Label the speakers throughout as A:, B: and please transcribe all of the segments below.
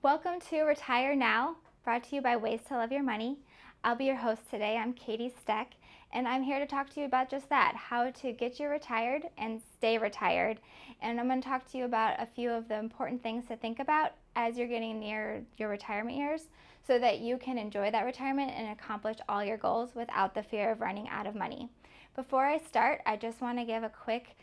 A: Welcome to Retire Now, brought to you by Ways to Love Your Money. I'll be your host today. I'm Katie Steck, and I'm here to talk to you about just that, how to get you retired and stay retired. And I'm going to talk to you about a few of the important things to think about as you're getting near your retirement years so that you can enjoy that retirement and accomplish all your goals without the fear of running out of money. Before I start, I just want to give a quick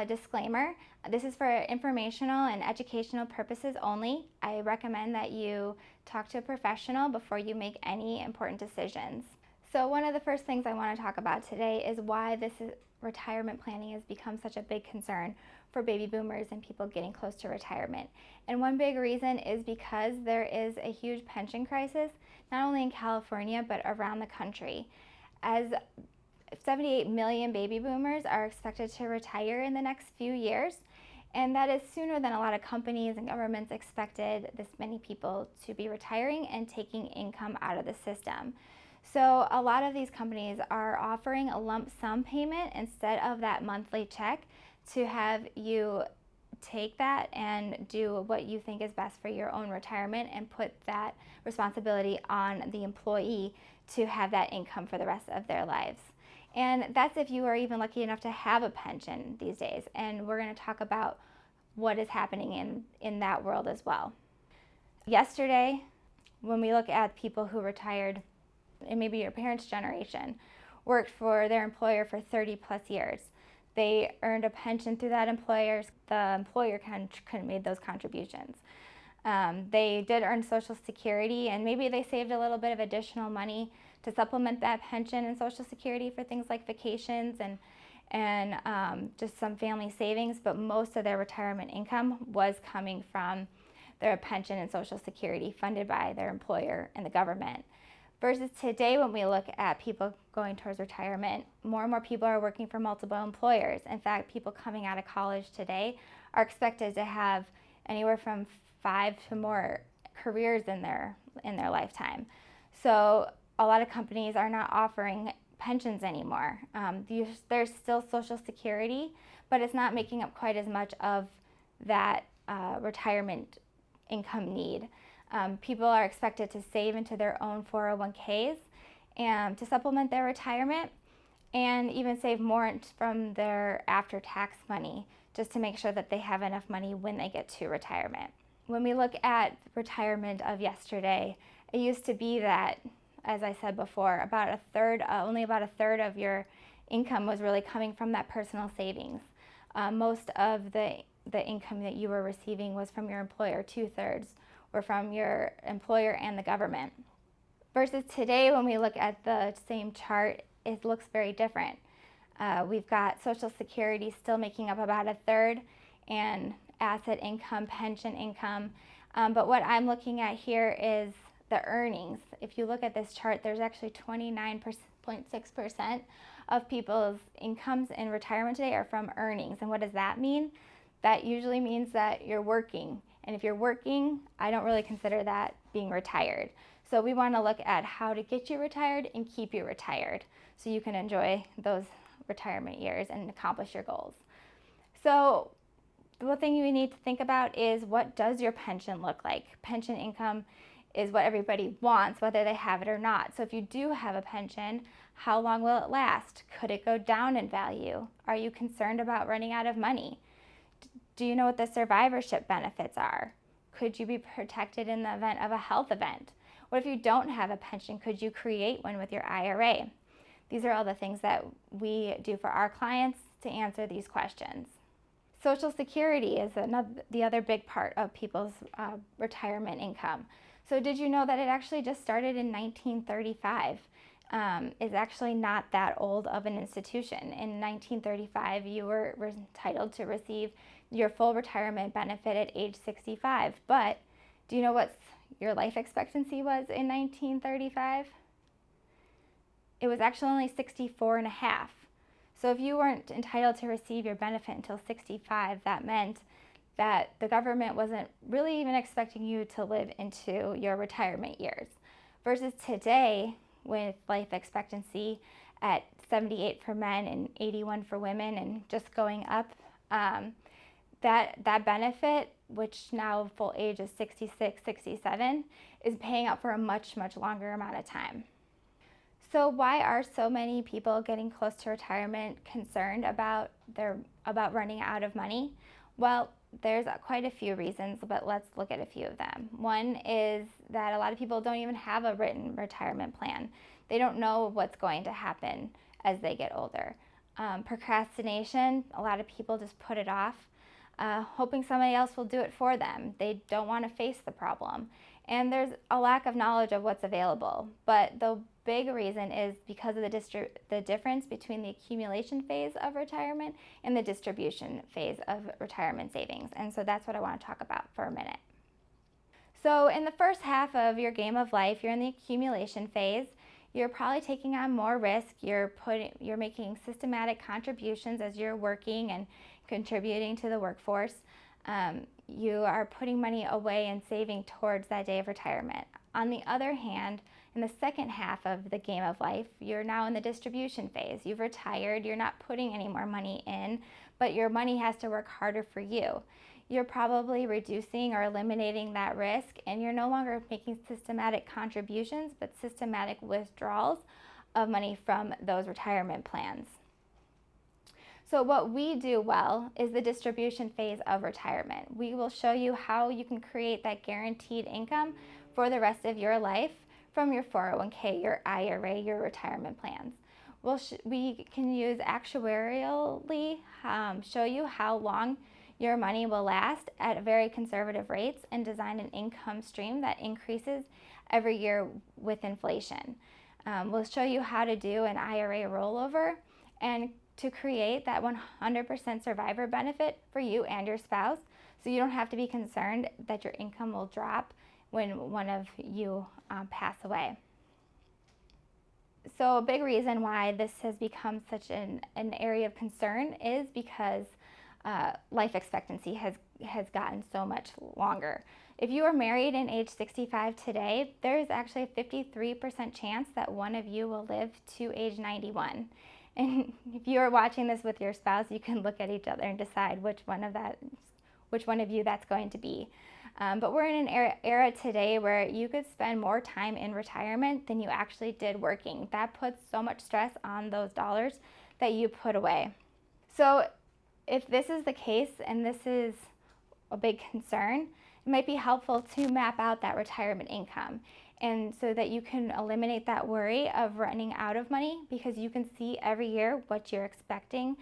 A: disclaimer. This is for informational and educational purposes only. I recommend that you talk to a professional before you make any important decisions. So one of the first things I want to talk about today is why retirement planning has become such a big concern for baby boomers and people getting close to retirement. And one big reason is because there is a huge pension crisis, not only in California, but around the country. As 78 million baby boomers are expected to retire in the next few years, and that is sooner than a lot of companies and governments expected this many people to be retiring and taking income out of the system. So a lot of these companies are offering a lump sum payment instead of that monthly check to have you take that and do what you think is best for your own retirement and put that responsibility on the employee to have that income for the rest of their lives. And that's if you are even lucky enough to have a pension these days. And we're going to talk about what is happening in that world as well. Yesterday, when we look at people who retired, and maybe your parents' generation, worked for their employer for 30 plus years. They earned a pension through that employer. The employer made those contributions. They did earn Social Security, and maybe they saved a little bit of additional money to supplement that pension and Social Security for things like vacations and just some family savings, but most of their retirement income was coming from their pension and Social Security funded by their employer and the government. Versus today, when we look at people going towards retirement, more and more people are working for multiple employers. In fact, people coming out of college today are expected to have anywhere from 5 to more careers in their lifetime. So a lot of companies are not offering pensions anymore. There's still Social Security, but it's not making up quite as much of that retirement income need. People are expected to save into their own 401ks and to supplement their retirement, and even save more from their after-tax money just to make sure that they have enough money when they get to retirement. When we look at retirement of yesterday, it used to be that, as I said before, only about a third of your income was really coming from that personal savings. Most of the income that you were receiving was from your employer. 2/3 were from your employer and the government. Versus today, when we look at the same chart, it looks very different. We've got Social Security still making up about a third, and asset income, pension income. But what I'm looking at here is the earnings. If you look at this chart, there's actually 29.6% of people's incomes in retirement today are from earnings. And what does that mean? That usually means that you're working. And if you're working, I don't really consider that being retired. So we want to look at how to get you retired and keep you retired so you can enjoy those retirement years and accomplish your goals. So the one thing you need to think about is, what does your pension look like? Pension income is what everybody wants, whether they have it or not. So if you do have a pension, how long will it last? Could it go down in value? Are you concerned about running out of money? Do you know what the survivorship benefits are? Could you be protected in the event of a health event? What if you don't have a pension? Could you create one with your IRA? These are all the things that we do for our clients to answer these questions. Social Security is the other big part of people's retirement income. So did you know that it actually just started in 1935? Is actually not that old of an institution. In 1935, you were entitled to receive your full retirement benefit at age 65. But do you know what your life expectancy was in 1935? It was actually only 64 and a half. So if you weren't entitled to receive your benefit until 65, that meant that the government wasn't really even expecting you to live into your retirement years. Versus today, with life expectancy at 78 for men and 81 for women and just going up, that benefit, which now full age is 66, 67, is paying out for a much, much longer amount of time. So why are so many people getting close to retirement concerned about running out of money? Well, there's quite a few reasons, but let's look at a few of them. One is that a lot of people don't even have a written retirement plan. They don't know what's going to happen as they get older. Procrastination, a lot of people just put it off, hoping somebody else will do it for them. They don't want to face the problem. And there's a lack of knowledge of what's available. But the big reason is because of the difference between the accumulation phase of retirement and the distribution phase of retirement savings. And so that's what I want to talk about for a minute. So in the first half of your game of life, you're in the accumulation phase. You're probably taking on more risk. You're making systematic contributions as you're working and contributing to the workforce. You are putting money away and saving towards that day of retirement. On the other hand, in the second half of the game of life, you're now in the distribution phase. You've retired, you're not putting any more money in, but your money has to work harder for you. You're probably reducing or eliminating that risk, and you're no longer making systematic contributions, but systematic withdrawals of money from those retirement plans. So what we do well is the distribution phase of retirement. We will show you how you can create that guaranteed income for the rest of your life from your 401k, your IRA, your retirement plans. We can use actuarially show you how long your money will last at very conservative rates and design an income stream that increases every year with inflation. We'll show you how to do an IRA rollover and to create that 100% survivor benefit for you and your spouse, so you don't have to be concerned that your income will drop when one of you pass away. So a big reason why this has become such an area of concern is because life expectancy has gotten so much longer. If you are married and age 65 today, there is actually a 53% chance that one of you will live to age 91. And if you are watching this with your spouse, you can look at each other and decide which one of you that's going to be. But we're in an era today where you could spend more time in retirement than you actually did working. That puts so much stress on those dollars that you put away. So if this is the case and this is a big concern, it might be helpful to map out that retirement income, and so that you can eliminate that worry of running out of money, because you can see every year what you're expecting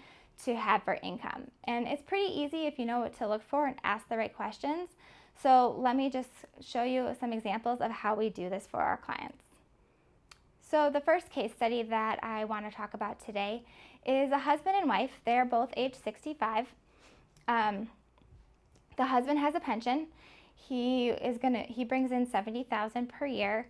A: to have for income. And it's pretty easy if you know what to look for and ask the right questions. So let me just show you some examples of how we do this for our clients. So the first case study that I want to talk about today is a husband and wife. They're both age 65. The husband has a pension. He brings in $70,000 per year.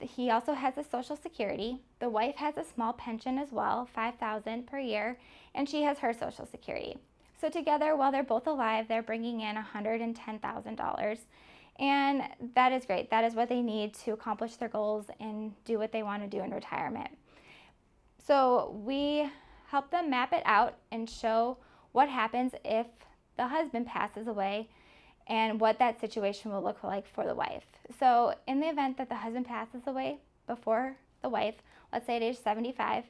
A: He also has a Social Security. The wife has a small pension as well, $5,000 per year, and she has her Social Security. So together, while they're both alive, they're bringing in $110,000, and that is great. That is what they need to accomplish their goals and do what they want to do in retirement. So we help them map it out and show what happens if the husband passes away and what that situation will look like for the wife. So in the event that the husband passes away before the wife, let's say at age 75,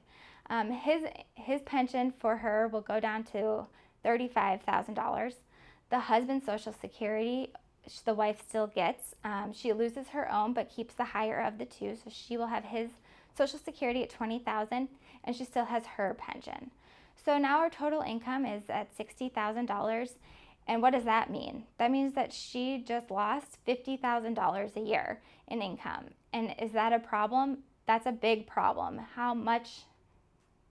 A: his pension for her will go down to $35,000. The husband's Social Security, the wife still gets. She loses her own but keeps the higher of the two, so she will have his Social Security at $20,000, and she still has her pension. So now our total income is at $60,000. And what does that mean? That means that she just lost $50,000 a year in income. And is that a problem? That's a big problem. How much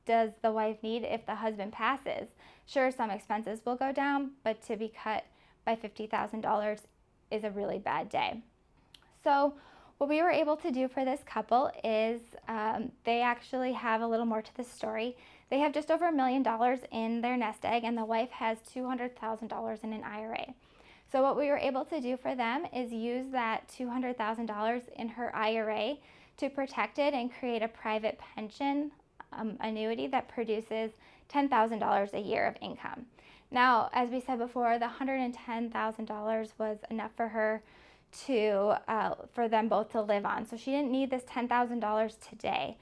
A: does the wife need if the husband passes? Sure, some expenses will go down, but to be cut by $50,000 is a really bad day. So what we were able to do for this couple is they actually have a little more to the story. They have just over $1 million in their nest egg, and the wife has $200,000 in an IRA. So what we were able to do for them is use that $200,000 in her IRA to protect it and create a private pension annuity that produces $10,000 a year of income. Now, as we said before, the $110,000 was enough for her for them both to live on. So she didn't need this $10,000 today.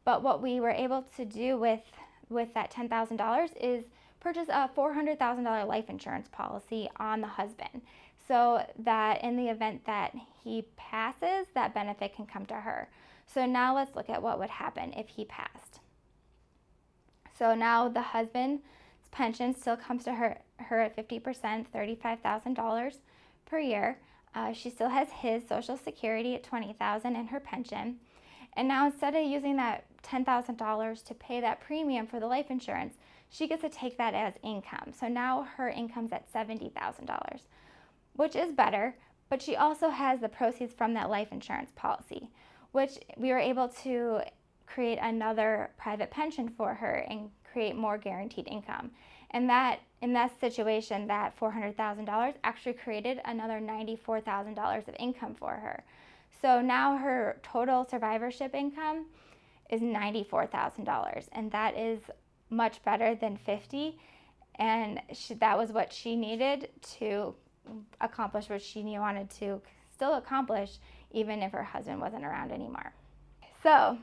A: But what we were able to do with that $10,000 is purchase a $400,000 life insurance policy on the husband, so that in the event that he passes, that benefit can come to her. So now let's look at what would happen if he passed. So now the husband's pension still comes to her at 50%, $35,000 per year. She still has his Social Security at $20,000 and her pension. And now instead of using that $10,000 to pay that premium for the life insurance, she gets to take that as income. So now her income's at $70,000, which is better, but she also has the proceeds from that life insurance policy, which we were able to create another private pension for her and create more guaranteed income. And that, in that situation, that $400,000 actually created another $94,000 of income for her. So now her total survivorship income is $94,000, and that is much better than $50,000. And that was what she needed to accomplish what she wanted to still accomplish, even if her husband wasn't around anymore. So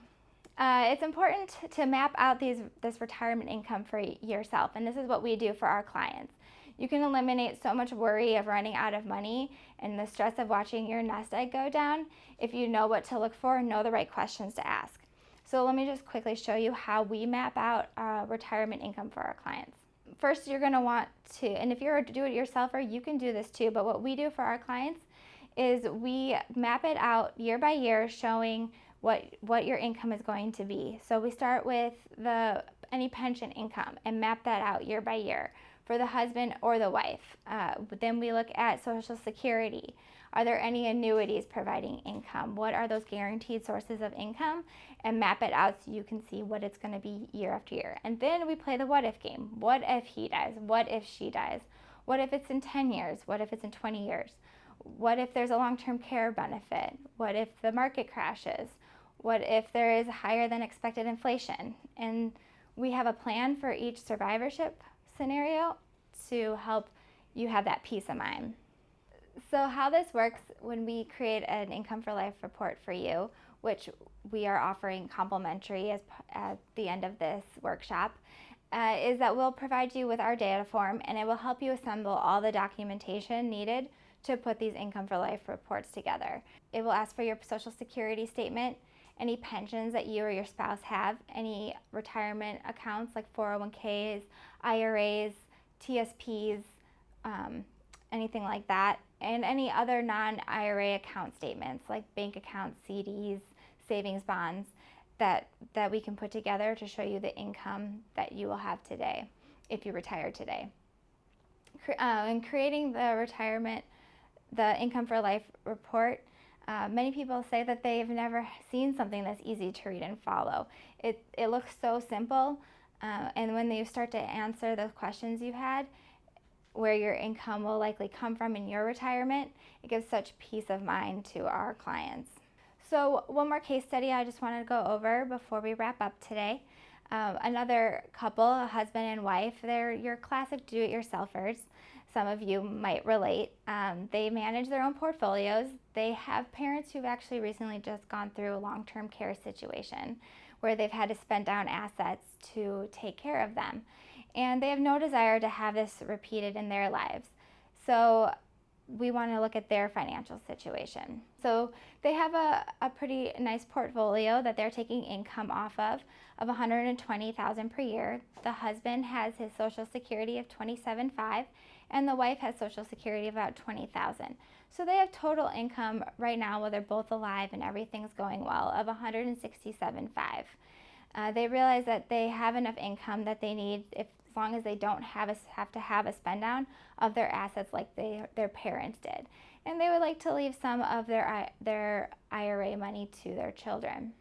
A: it's important to map out this retirement income for yourself, and this is what we do for our clients. You can eliminate so much worry of running out of money and the stress of watching your nest egg go down if you know what to look for and know the right questions to ask. So let me just quickly show you how we map out retirement income for our clients. First, you're going to want to, and if you're a do-it-yourselfer, you can do this too, but what we do for our clients is we map it out year by year, showing what your income is going to be. So we start with any pension income and map that out year by year for the husband or the wife. Then we look at Social Security. Are there any annuities providing income? What are those guaranteed sources of income? And map it out so you can see what it's going to be year after year. And then we play the what if game. What if he dies? What if she dies? What if it's in 10 years? What if it's in 20 years? What if there's a long-term care benefit? What if the market crashes? What if there is higher than expected inflation? And we have a plan for each survivorship scenario to help you have that peace of mind. So how this works when we create an income for life report for you, which we are offering complimentary at the end of this workshop, is that we'll provide you with our data form, and it will help you assemble all the documentation needed to put these income for life reports together. It will ask for your Social Security statement, any pensions that you or your spouse have, any retirement accounts like 401ks, IRAs, TSPs, anything like that, and any other non-IRA account statements like bank accounts, CDs, savings bonds that we can put together to show you the income that you will have today if you retire today. In creating the income for life report, many people say that they've never seen something that's easy to read and follow. It looks so simple, and when you start to answer the questions you had, where your income will likely come from in your retirement, it gives such peace of mind to our clients. So one more case study I just wanted to go over before we wrap up today. Another couple, a husband and wife, they're your classic do-it-yourselfers. Some of you might relate. They manage their own portfolios. They have parents who've actually recently just gone through a long-term care situation where they've had to spend down assets to take care of them. And they have no desire to have this repeated in their lives. So we want to look at their financial situation. So they have a pretty nice portfolio that they're taking income off of $120,000 per year. The husband has his Social Security of $27,500, and the wife has Social Security of about $20,000. So they have total income right now, while they're both alive and everything's going well, of $167,500. They realize that they have enough income that they need, as long as they don't have to have a spend down of their assets like their parents did. And they would like to leave some of their IRA money to their children.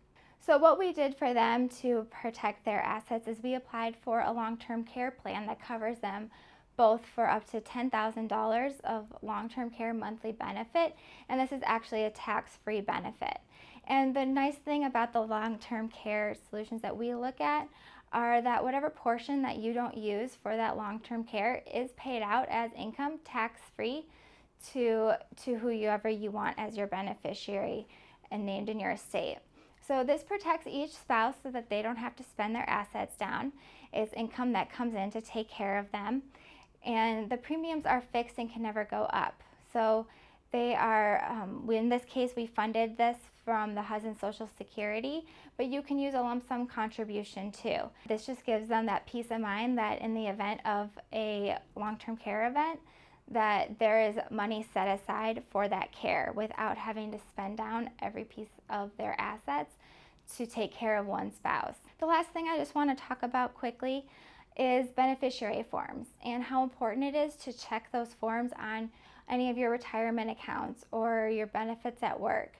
A: So what we did for them to protect their assets is we applied for a long-term care plan that covers them both for up to $10,000 of long-term care monthly benefit, and this is actually a tax-free benefit. And the nice thing about the long-term care solutions that we look at are that whatever portion that you don't use for that long-term care is paid out as income tax-free to whoever you want as your beneficiary and named in your estate. So this protects each spouse so that they don't have to spend their assets down. It's income that comes in to take care of them. And the premiums are fixed and can never go up. So they are, in this case, we funded this from the husband's Social Security, but you can use a lump sum contribution too. This just gives them that peace of mind that in the event of a long-term care event, that there is money set aside for that care without having to spend down every piece of their assets to take care of one spouse. The last thing I just want to talk about quickly is beneficiary forms and how important it is to check those forms on any of your retirement accounts or your benefits at work.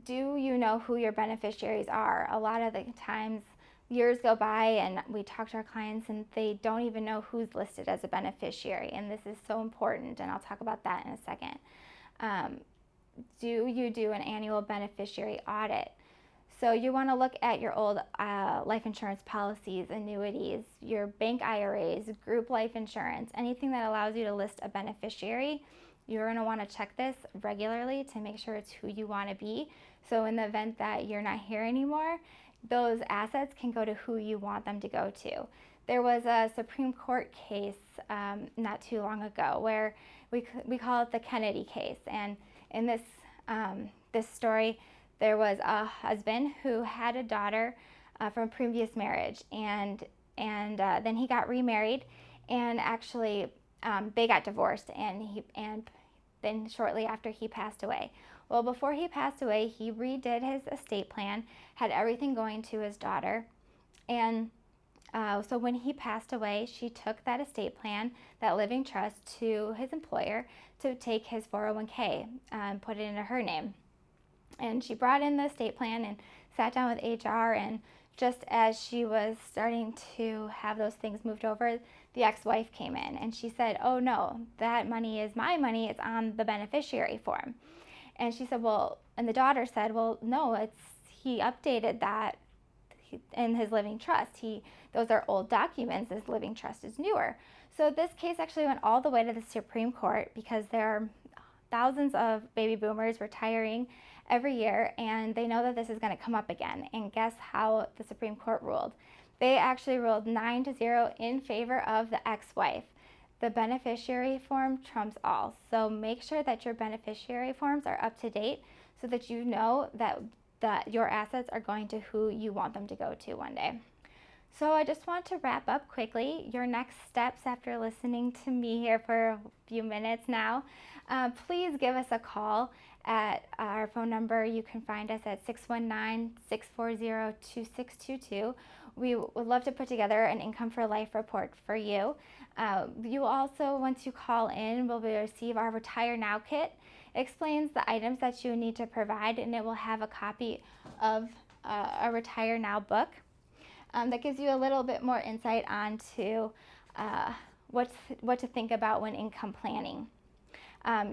A: Do you know who your beneficiaries are? A lot of the times years go by and we talk to our clients and they don't even know who's listed as a beneficiary, and this is so important, and I'll talk about that in a second. Do you do an annual beneficiary audit? So you want to look at your old life insurance policies, annuities, your bank IRAs, group life insurance, anything that allows you to list a beneficiary. You're going to want to check this regularly to make sure it's who you want to be. So in the event that you're not here anymore, those assets can go to who you want them to go to. There was a Supreme Court case not too long ago where we call it the Kennedy case. And in this story, there was a husband who had a daughter from a previous marriage, and then he got remarried, and actually they got divorced, and then shortly after he passed away. Well, before he passed away, he redid his estate plan, had everything going to his daughter, and so when he passed away, she took that estate plan, that living trust, to his employer to take his 401k and put it into her name. And she brought in the estate plan and sat down with HR, and just as she was starting to have those things moved over, the ex-wife came in and she said, "Oh no, that money is my money, it's on the beneficiary form." And she said, "Well," and the daughter said, "Well, no, he updated that in his living trust. Those are old documents, his living trust is newer." So this case actually went all the way to the Supreme Court because there are thousands of baby boomers retiring every year, and they know that this is going to come up again. And guess how the Supreme Court ruled? They actually ruled 9-0 in favor of the ex-wife. The beneficiary form trumps all. So make sure that your beneficiary forms are up to date so that you know that your assets are going to who you want them to go to one day. So I just want to wrap up quickly. Your next steps after listening to me here for a few minutes now, please give us a call at our phone number. You can find us at 619-640-2622. We would love to put together an income for life report for you. You also, once you call in, will receive our Retire Now kit. It explains the items that you need to provide, and it will have a copy of a Retire Now book. That gives you a little bit more insight onto what to think about when income planning.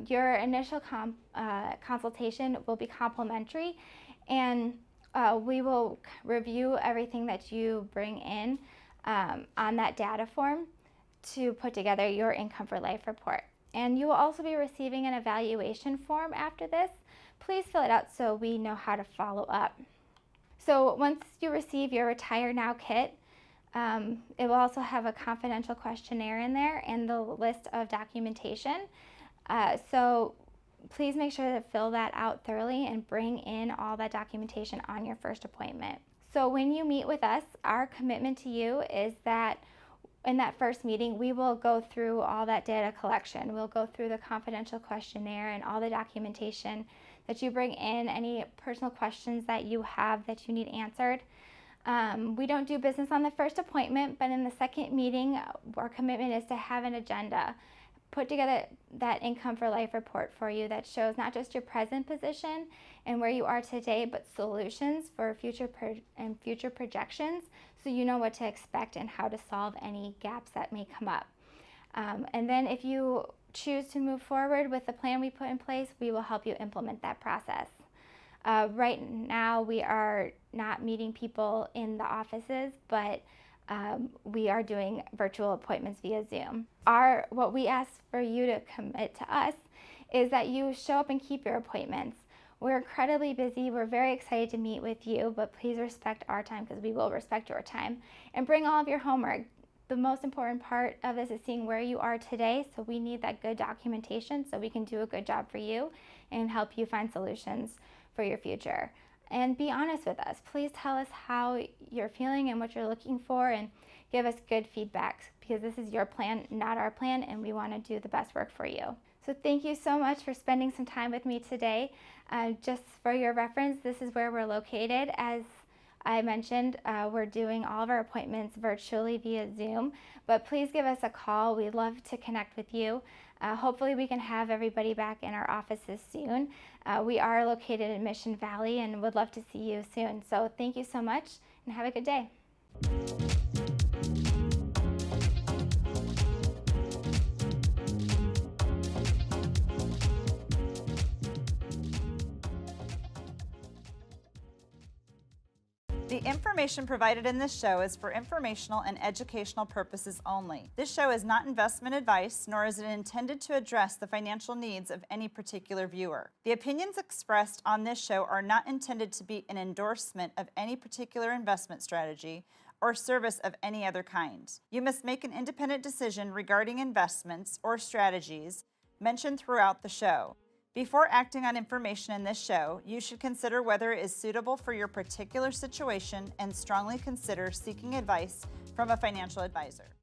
A: Your initial consultation will be complimentary, and we will review everything that you bring in on that data form to put together your income for life report. And you will also be receiving an evaluation form after this. Please fill it out so we know how to follow up. So once you receive your Retire Now kit, it will also have a confidential questionnaire in there and the list of documentation. So please make sure to fill that out thoroughly and bring in all that documentation on your first appointment. So when you meet with us, our commitment to you is that in that first meeting, we will go through all that data collection. We'll go through the confidential questionnaire and all the documentation that you bring in, any personal questions that you have that you need answered. We don't do business on the first appointment, but in the second meeting, our commitment is to have an agenda. Put together that income for life report for you that shows not just your present position and where you are today, but solutions for future projections, so you know what to expect and how to solve any gaps that may come up. And then if you choose to move forward with the plan we put in place, we will help you implement that process. Right now, we are not meeting people in the offices, but we are doing virtual appointments via Zoom. What we ask for you to commit to us is that you show up and keep your appointments. We're incredibly busy. We're very excited to meet with you, but please respect our time because we will respect your time. And bring all of your homework. The most important part of this is seeing where you are today, so we need that good documentation so we can do a good job for you and help you find solutions for your future. And be honest with us. Please tell us how you're feeling and what you're looking for, and give us good feedback because this is your plan, not our plan, and we want to do the best work for you. So thank you so much for spending some time with me today. Just for your reference, this is where we're located. As I mentioned, we're doing all of our appointments virtually via Zoom, but please give us a call. We'd love to connect with you. Hopefully we can have everybody back in our offices soon. We are located in Mission Valley and would love to see you soon. So thank you so much and have a good day.
B: The information provided in this show is for informational and educational purposes only. This show is not investment advice, nor is it intended to address the financial needs of any particular viewer. The opinions expressed on this show are not intended to be an endorsement of any particular investment strategy or service of any other kind. You must make an independent decision regarding investments or strategies mentioned throughout the show. Before acting on information in this show, you should consider whether it is suitable for your particular situation and strongly consider seeking advice from a financial advisor.